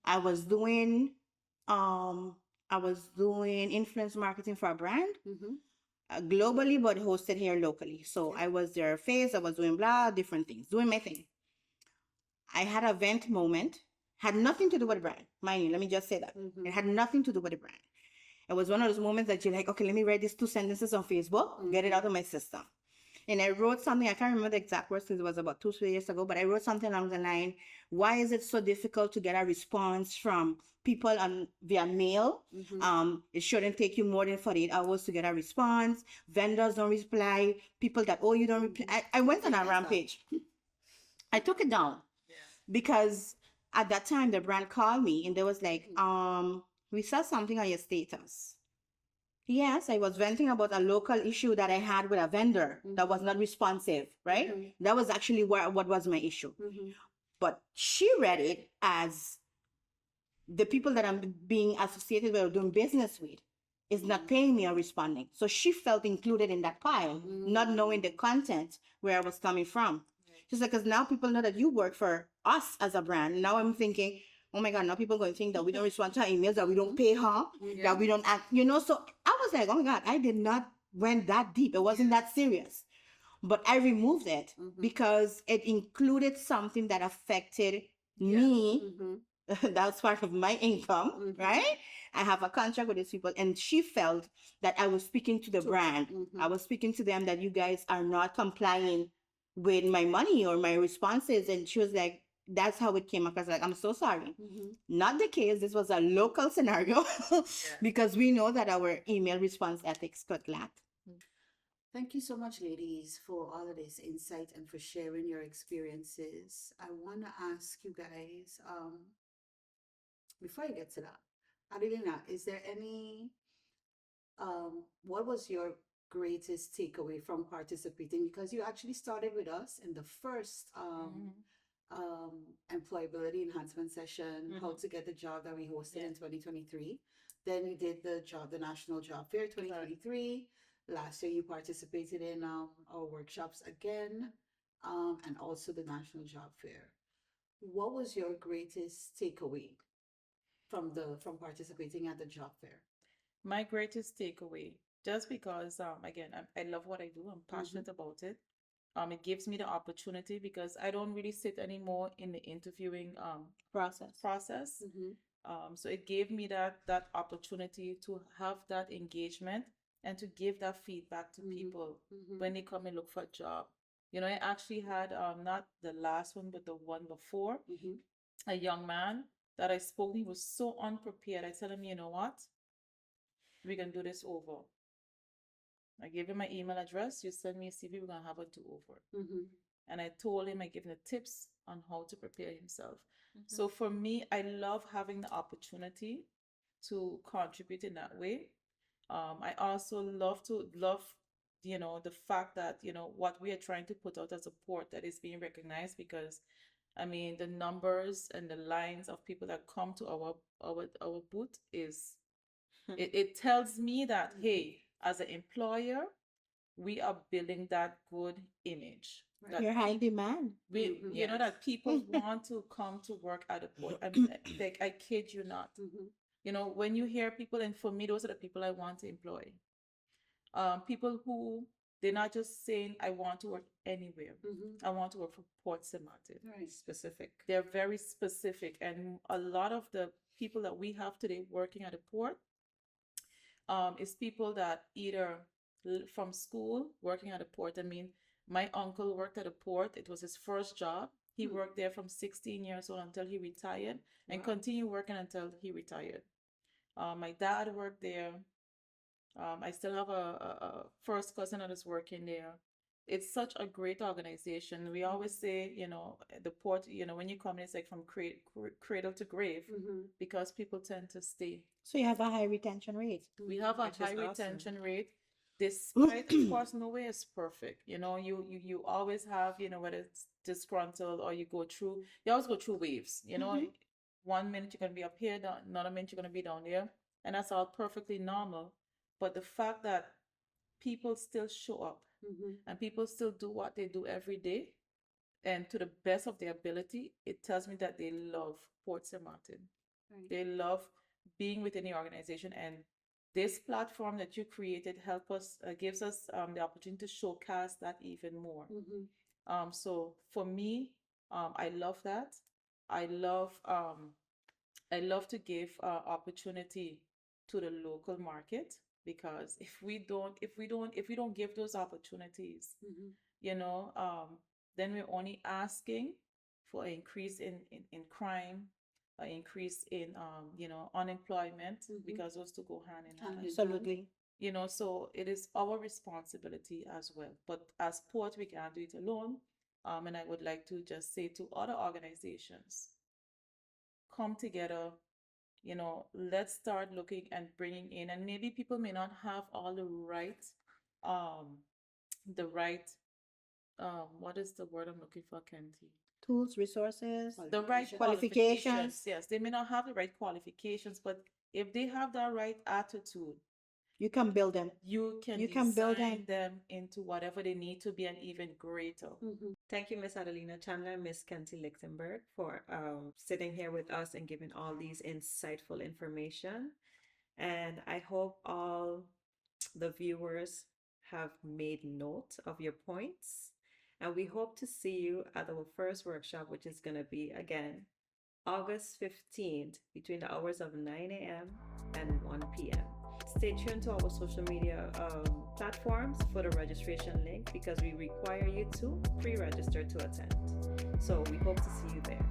I was doing influence marketing for a brand, globally, but hosted here locally. So I was their face, I was doing different things, doing my thing. I had a vent moment, had nothing to do with the brand. Mind you, let me just say that. It had nothing to do with the brand. It was one of those moments that you're like, okay, let me write these 2 sentences on Facebook, get it out of my system. And I wrote something, I can't remember the exact words because it was about 2-3 years ago, but I wrote something along the line, why is it so difficult to get a response from people via mail? It shouldn't take you more than 48 hours to get a response. Vendors don't reply. People that owe you don't reply. I went on a rampage. I took it down because at that time the brand called me and they was like, we saw something on your status. Yes, I was venting about a local issue that I had with a vendor that was not responsive, right? That was actually what was my issue. But she read it as the people that I'm being associated with or doing business with is not paying me or responding. So she felt included in that pile, not knowing the content where I was coming from. She's like, because now people know that you work for us as a brand. Now I'm thinking, oh my God, now people are going to think that we don't respond to her emails, that we don't pay her, that we don't act, So I was like, oh my God, I did not went that deep. It wasn't that serious. But I removed it because it included something that affected me. That's part of my income, right? I have a contract with these people, and she felt that I was speaking to the brand. I was speaking to them that you guys are not complying with my money or my responses. And she was like, that's how it came across. Like, I'm so sorry. Not the case. This was a local scenario because we know that our email response ethics got lacked. Thank you so much, ladies, for all of this insight and for sharing your experiences. I want to ask you guys, before I get to that, Adelina, is there any, what was your greatest takeaway from participating? Because you actually started with us in the first employability enhancement session, how to get the job that we hosted in 2023. Then you did the National Job Fair 2023. Last year you participated in our workshops again, and also the National Job Fair. What was your greatest takeaway from participating at the job fair? My greatest takeaway, just because again, I love what I do. I'm passionate about it. It gives me the opportunity because I don't really sit anymore in the interviewing process. So it gave me that opportunity to have that engagement and to give that feedback to people when they come and look for a job. I actually had not the last one, but the one before, a young man that I spoke. He was so unprepared. I tell him, you know what? We can do this over. I gave him my email address. You send me a CV. We're gonna have a do-over. And I told him, I gave him the tips on how to prepare himself. So for me, I love having the opportunity to contribute in that way. I also love the fact that, what we are trying to put out as a port that is being recognized, because I mean, the numbers and the lines of people that come to our booth is, it tells me that, hey, as an employer, we are building that good image. That You're high demand. that people want to come to work at a port. Like, I kid you not. When you hear people, and for me, those are the people I want to employ. People who They're not just saying, I want to work anywhere. I want to work for Port St. Martin. Right. Specific. They're very specific. And a lot of the people that we have today working at the port is people that either from school working at a port. I mean, my uncle worked at a port. It was his first job. He worked there from 16 years old until he retired and Wow. continued working until he retired. My dad worked there. I still have a first cousin that is working there. It's such a great organization. We always say, you know, the port, you know, when you come in, it's like from cradle to grave because people tend to stay. So you have a high retention rate. We have a Which is high awesome. retention rate. Despite, of course, no way is perfect. You know, you always have, you know, whether it's disgruntled or you always go through waves. You know, 1 minute you're gonna be up here, another minute you're gonna be down there, and that's all perfectly normal. But the fact that people still show up and people still do what they do every day and to the best of their ability, it tells me that they love Port St. Martin. Right. They love being within the organization, and this platform that you created gives us the opportunity to showcase that even more. So for me, I love that. I love to give opportunity to the local market, because if we don't give those opportunities, you know, then we're only asking for an increase in crime, an increase in you know, unemployment, because those two go hand in hand. Absolutely. You know, so it is our responsibility as well. But as Port, we can't do it alone. And I would like to just say to other organizations, come together, you know, let's start looking and bringing in, and maybe people may not have all um, what is the word I'm looking for, Kenty? Tools, resources. The right Qualifications. Yes, they may not have the right qualifications, but if they have the right attitude, You can build them. you can You can build design them into whatever they need to be and even greater. Thank you, Miss Adelina Chandler and Miss Kenty Lichtenberg, for sitting here with us and giving all these insightful information. And I hope all the viewers have made note of your points. And we hope to see you at our first workshop, which is going to be, again, August 15th, between the hours of 9 a.m. and 1 p.m. Stay tuned to our social media platforms for the registration link, because we require you to pre-register to attend. So we hope to see you there.